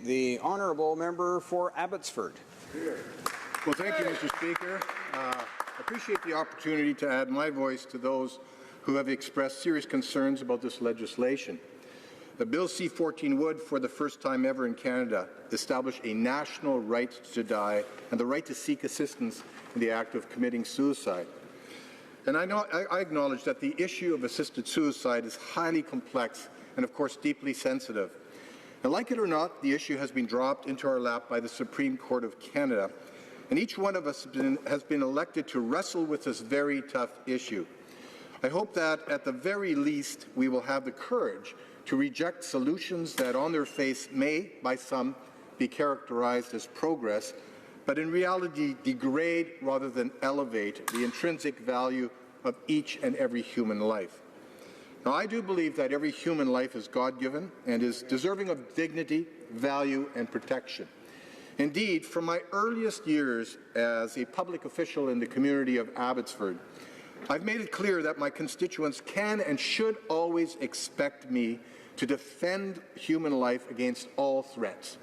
The honourable member for Abbotsford. Well, thank you, Mr. Speaker. I appreciate the opportunity to add my voice to those who have expressed serious concerns about this legislation. The Bill C-14 would, for the first time ever in Canada, establish a national right to die and the right to seek assistance in the act of committing suicide. And I acknowledge that the issue of assisted suicide is highly complex and, of course, deeply sensitive. And like it or not, the issue has been dropped into our lap by the Supreme Court of Canada, and each one of us has been elected to wrestle with this very tough issue. I hope that, at the very least, we will have the courage to reject solutions that on their face may, by some, be characterized as progress, but in reality degrade rather than elevate the intrinsic value of each and every human life. Now, I do believe that every human life is God-given and is deserving of dignity, value, and protection. Indeed, from my earliest years as a public official in the community of Abbotsford, I've made it clear that my constituents can and should always expect me to defend human life against all threats.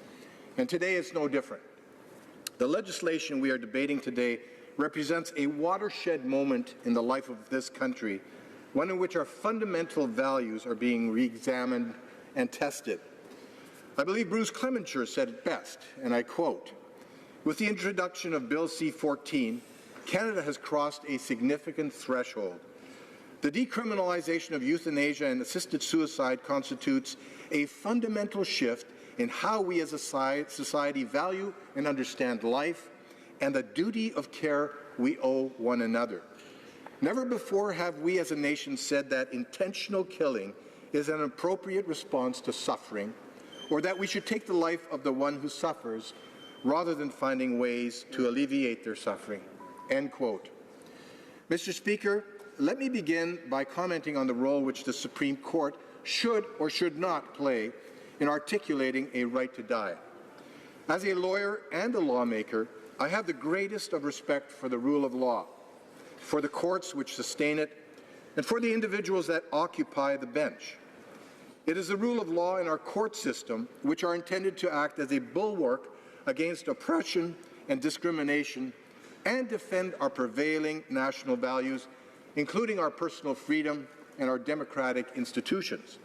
And today is no different. The legislation we are debating today represents a watershed moment in the life of this country, one in which our fundamental values are being re-examined and tested. I believe Bruce Clemencher said it best, and I quote, "With the introduction of Bill C-14, Canada has crossed a significant threshold. The decriminalization of euthanasia and assisted suicide constitutes a fundamental shift in how we as a society value and understand life and the duty of care we owe one another. Never before have we as a nation said that intentional killing is an appropriate response to suffering, or that we should take the life of the one who suffers rather than finding ways to alleviate their suffering." End quote. Mr. Speaker, let me begin by commenting on the role which the Supreme Court should or should not play in articulating a right to die. As a lawyer and a lawmaker, I have the greatest of respect for the rule of law, for the courts which sustain it, and for the individuals that occupy the bench. It is the rule of law in our court system which are intended to act as a bulwark against oppression and discrimination and defend our prevailing national values, including our personal freedom and our democratic institutions.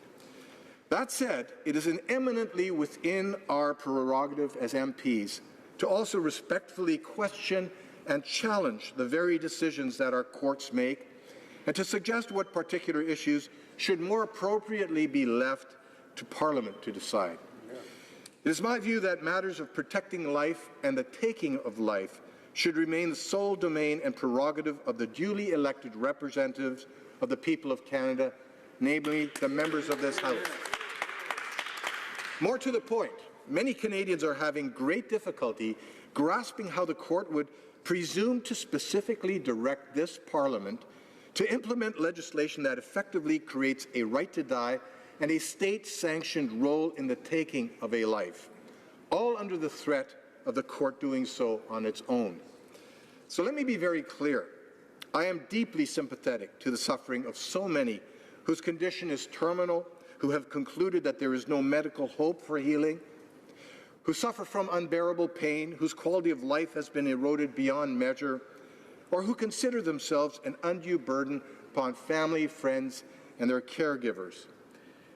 That said, it is eminently within our prerogative as MPs to also respectfully question and challenge the very decisions that our courts make, and to suggest what particular issues should more appropriately be left to Parliament to decide. It is my view that matters of protecting life and the taking of life should remain the sole domain and prerogative of the duly elected representatives of the people of Canada, namely the members of this House. More to the point, many Canadians are having great difficulty grasping how the court would presume to specifically direct this Parliament to implement legislation that effectively creates a right to die and a state-sanctioned role in the taking of a life, all under the threat of the court doing so on its own. So let me be very clear. I am deeply sympathetic to the suffering of so many whose condition is terminal, who have concluded that there is no medical hope for healing, who suffer from unbearable pain, whose quality of life has been eroded beyond measure, or who consider themselves an undue burden upon family, friends, and their caregivers.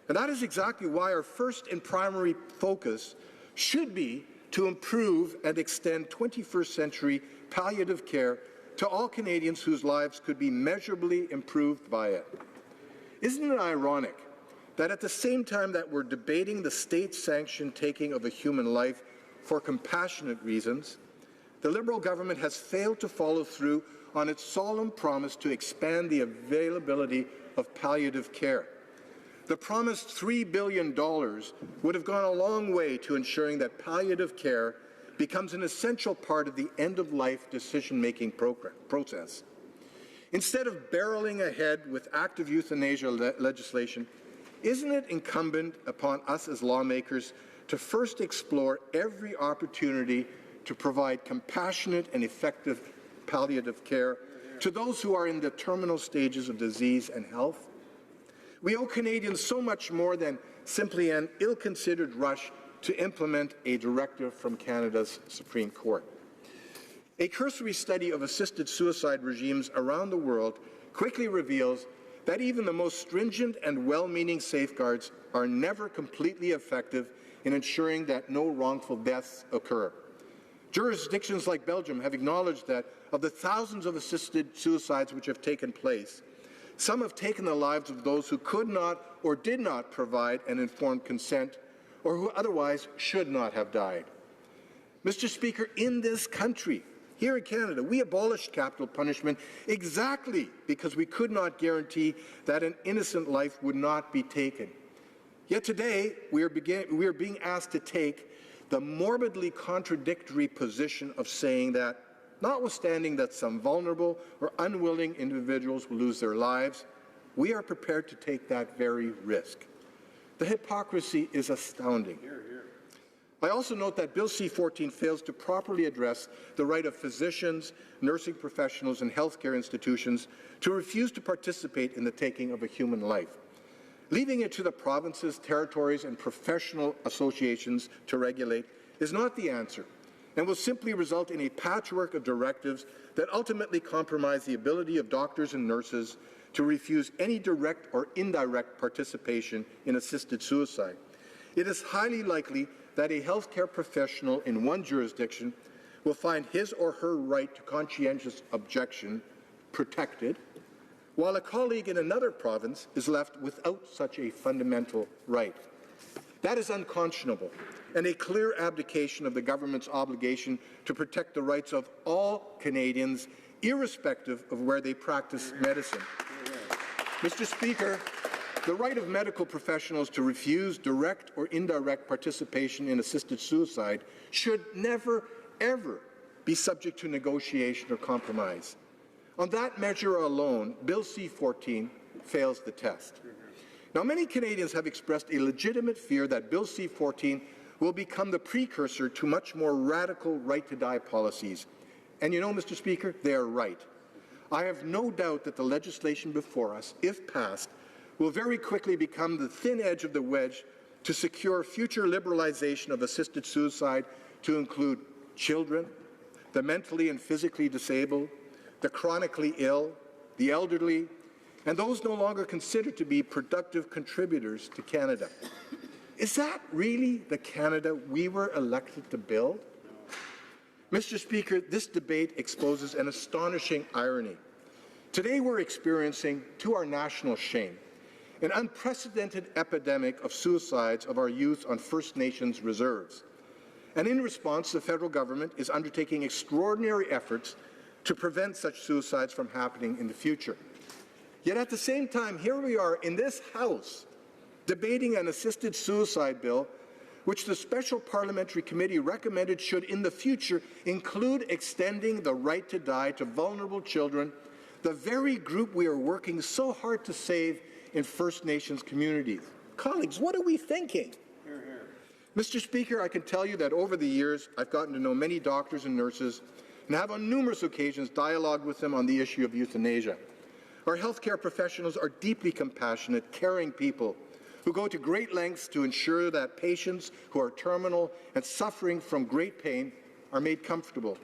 And that is exactly why our first and primary focus should be to improve and extend 21st century palliative care to all Canadians whose lives could be measurably improved by it. Isn't it ironic that at the same time that we're debating the state-sanctioned taking of a human life for compassionate reasons, the Liberal government has failed to follow through on its solemn promise to expand the availability of palliative care? The promised $3 billion would have gone a long way to ensuring that palliative care becomes an essential part of the end-of-life decision-making process. Instead of barreling ahead with active euthanasia legislation, isn't it incumbent upon us as lawmakers to first explore every opportunity to provide compassionate and effective palliative care to those who are in the terminal stages of disease and health? We owe Canadians so much more than simply an ill-considered rush to implement a directive from Canada's Supreme Court. A cursory study of assisted suicide regimes around the world quickly reveals that even the most stringent and well-meaning safeguards are never completely effective in ensuring that no wrongful deaths occur. Jurisdictions like Belgium have acknowledged that of the thousands of assisted suicides which have taken place, some have taken the lives of those who could not or did not provide an informed consent or who otherwise should not have died. Mr. Speaker, in this country, here in Canada, we abolished capital punishment exactly because we could not guarantee that an innocent life would not be taken. Yet today, we are being asked to take the morbidly contradictory position of saying that, notwithstanding that some vulnerable or unwilling individuals will lose their lives, we are prepared to take that very risk. The hypocrisy is astounding. I also note that Bill C-14 fails to properly address the right of physicians, nursing professionals, and healthcare institutions to refuse to participate in the taking of a human life. Leaving it to the provinces, territories, and professional associations to regulate is not the answer, and will simply result in a patchwork of directives that ultimately compromise the ability of doctors and nurses to refuse any direct or indirect participation in assisted suicide. It is highly likely that a healthcare professional in one jurisdiction will find his or her right to conscientious objection protected, while a colleague in another province is left without such a fundamental right. That is unconscionable and a clear abdication of the government's obligation to protect the rights of all Canadians, irrespective of where they practice medicine. Mr. Speaker, the right of medical professionals to refuse direct or indirect participation in assisted suicide should never, ever be subject to negotiation or compromise. On that measure alone, Bill C-14 fails the test. Now, many Canadians have expressed a legitimate fear that Bill C-14 will become the precursor to much more radical right-to-die policies. And you know, Mr. Speaker, they are right. I have no doubt that the legislation before us, if passed, will very quickly become the thin edge of the wedge to secure future liberalization of assisted suicide to include children, the mentally and physically disabled, the chronically ill, the elderly, and those no longer considered to be productive contributors to Canada. Is that really the Canada we were elected to build? Mr. Speaker, this debate exposes an astonishing irony. Today we're experiencing, to our national shame, an unprecedented epidemic of suicides of our youth on First Nations reserves. And in response, the federal government is undertaking extraordinary efforts to prevent such suicides from happening in the future. Yet at the same time, here we are in this House debating an assisted suicide bill which the Special Parliamentary Committee recommended should in the future include extending the right to die to vulnerable children, the very group we are working so hard to save in First Nations communities. Colleagues, what are we thinking? Hear, hear. Mr. Speaker, I can tell you that over the years, I've gotten to know many doctors and nurses and have on numerous occasions dialogued with them on the issue of euthanasia. Our healthcare professionals are deeply compassionate, caring people who go to great lengths to ensure that patients who are terminal and suffering from great pain are made comfortable.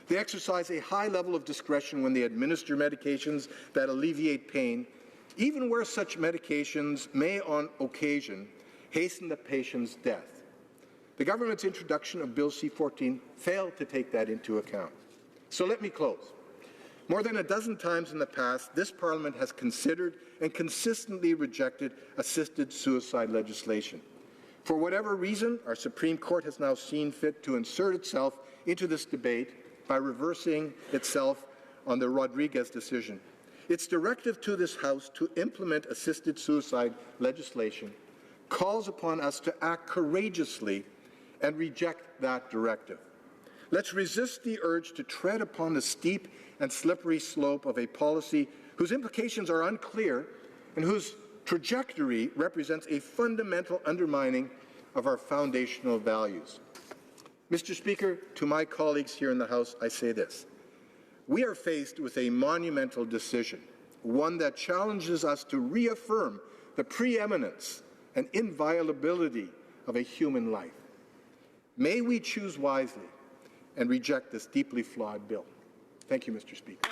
They exercise a high level of discretion when they administer medications that alleviate pain, even where such medications may on occasion hasten the patient's death. The government's introduction of Bill C-14 failed to take that into account. So let me close. More than a dozen times in the past, this Parliament has considered and consistently rejected assisted suicide legislation. For whatever reason, our Supreme Court has now seen fit to insert itself into this debate by reversing itself on the Rodriguez decision. Its directive to this House to implement assisted suicide legislation calls upon us to act courageously and reject that directive. Let's resist the urge to tread upon the steep and slippery slope of a policy whose implications are unclear and whose trajectory represents a fundamental undermining of our foundational values. Mr. Speaker, to my colleagues here in the House, I say this. We are faced with a monumental decision, one that challenges us to reaffirm the preeminence and inviolability of a human life. May we choose wisely and reject this deeply flawed bill. Thank you, Mr. Speaker.